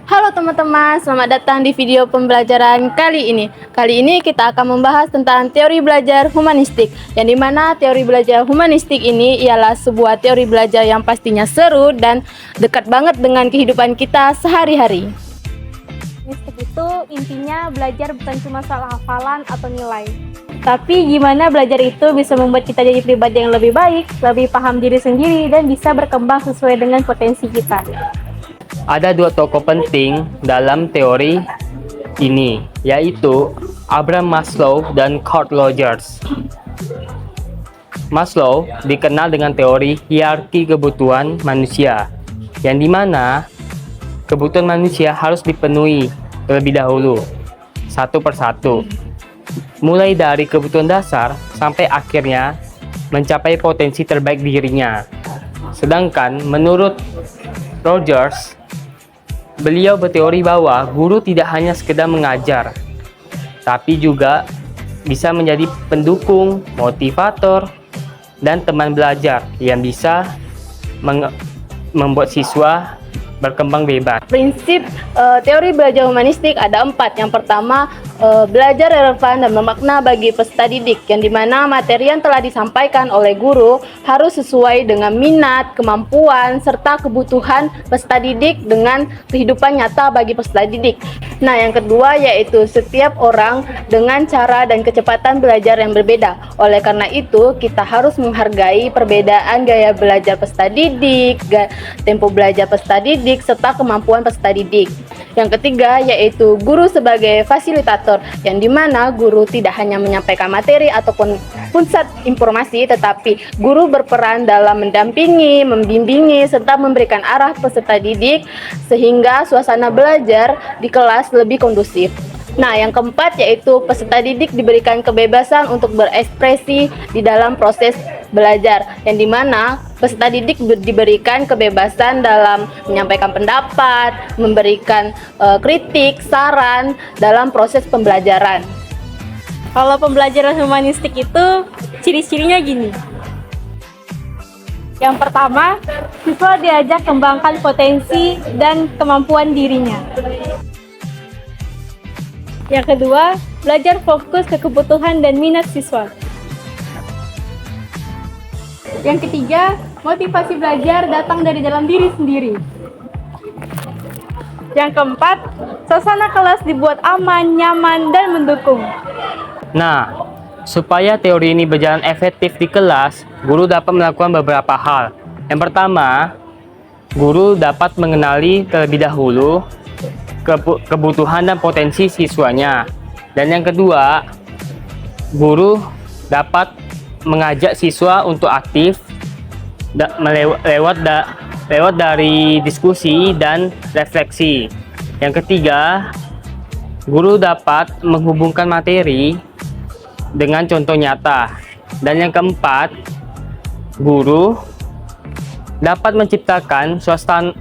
Halo teman-teman, selamat datang di video pembelajaran kali ini. Kali ini kita akan membahas tentang teori belajar humanistik, yang dimana teori belajar humanistik ini ialah sebuah teori belajar yang pastinya seru dan dekat banget dengan kehidupan kita sehari-hari. Humanistik itu intinya belajar bukan cuma soal hafalan atau nilai, tapi gimana belajar itu bisa membuat kita jadi pribadi yang lebih baik, lebih paham diri sendiri, dan bisa berkembang sesuai dengan potensi kita. Ada dua tokoh penting dalam teori ini, yaitu Abraham Maslow dan Carl Rogers. Maslow dikenal dengan teori hierarki kebutuhan manusia, yang dimana kebutuhan manusia harus dipenuhi terlebih dahulu, satu persatu, mulai dari kebutuhan dasar sampai akhirnya mencapai potensi terbaik dirinya. Sedangkan menurut Rogers, beliau berteori bahwa guru tidak hanya sekedar mengajar, tapi juga bisa menjadi pendukung, motivator, dan teman belajar yang bisa membuat siswa berkembang bebas. Prinsip teori belajar humanistik ada 4. Yang pertama, belajar relevan dan bermakna bagi peserta didik, yang dimana materi yang telah disampaikan oleh guru harus sesuai dengan minat, kemampuan, serta kebutuhan peserta didik dengan kehidupan nyata bagi peserta didik. Nah, yang kedua yaitu setiap orang dengan cara dan kecepatan belajar yang berbeda. Oleh karena itu, kita harus menghargai perbedaan gaya belajar peserta didik, tempo belajar peserta didik, serta kemampuan peserta didik. Yang ketiga yaitu guru sebagai fasilitator, yang dimana guru tidak hanya menyampaikan materi ataupun pusat informasi, tetapi guru berperan dalam mendampingi, membimbingi, serta memberikan arah peserta didik sehingga suasana belajar di kelas lebih kondusif. Nah, yang keempat yaitu peserta didik diberikan kebebasan untuk berekspresi di dalam proses belajar, yang dimana peserta didik diberikan kebebasan dalam menyampaikan pendapat, memberikan kritik, saran dalam proses pembelajaran. Kalau pembelajaran humanistik itu ciri-cirinya gini. Yang pertama, siswa diajak kembangkan potensi dan kemampuan dirinya. Yang kedua, belajar fokus ke kebutuhan dan minat siswa. Yang ketiga, motivasi belajar datang dari dalam diri sendiri. Yang keempat, suasana kelas dibuat aman, nyaman, dan mendukung. Nah, supaya teori ini berjalan efektif di kelas, guru dapat melakukan beberapa hal. Yang pertama, guru dapat mengenali terlebih dahulu kebutuhan dan potensi siswanya. Dan yang kedua, guru dapat mengajak siswa untuk aktif lewat dari diskusi dan refleksi. Yang ketiga, guru dapat menghubungkan materi dengan contoh nyata. Dan yang keempat, guru dapat menciptakan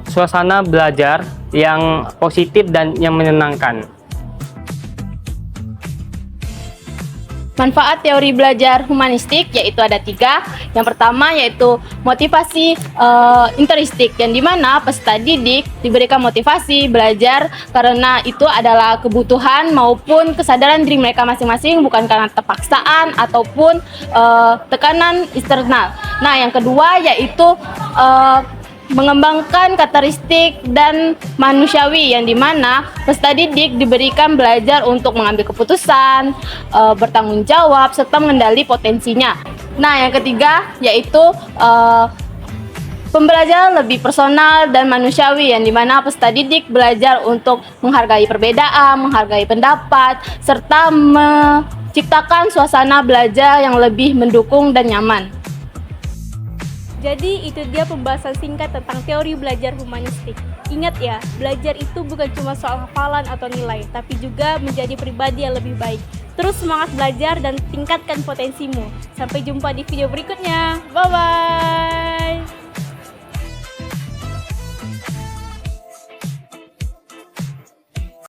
suasana belajar yang positif dan yang menyenangkan. Manfaat teori belajar humanistik yaitu ada 3. Yang pertama yaitu motivasi intristik, yang dimana peserta didik diberikan motivasi belajar karena itu adalah kebutuhan maupun kesadaran diri mereka masing-masing, bukan karena terpaksaan ataupun tekanan eksternal. Nah, yang kedua yaitu mengembangkan karakteristik dan manusiawi, yang dimana peserta didik diberikan belajar untuk mengambil keputusan, bertanggung jawab, serta mengendali potensinya. Nah, yang ketiga yaitu pembelajaran lebih personal dan manusiawi, yang dimana peserta didik belajar untuk menghargai perbedaan, menghargai pendapat, serta menciptakan suasana belajar yang lebih mendukung dan nyaman. Jadi itu dia pembahasan singkat tentang teori belajar humanistik. Ingat ya, belajar itu bukan cuma soal hafalan atau nilai, tapi juga menjadi pribadi yang lebih baik. Terus semangat belajar dan tingkatkan potensimu. Sampai jumpa di video berikutnya. Bye-bye!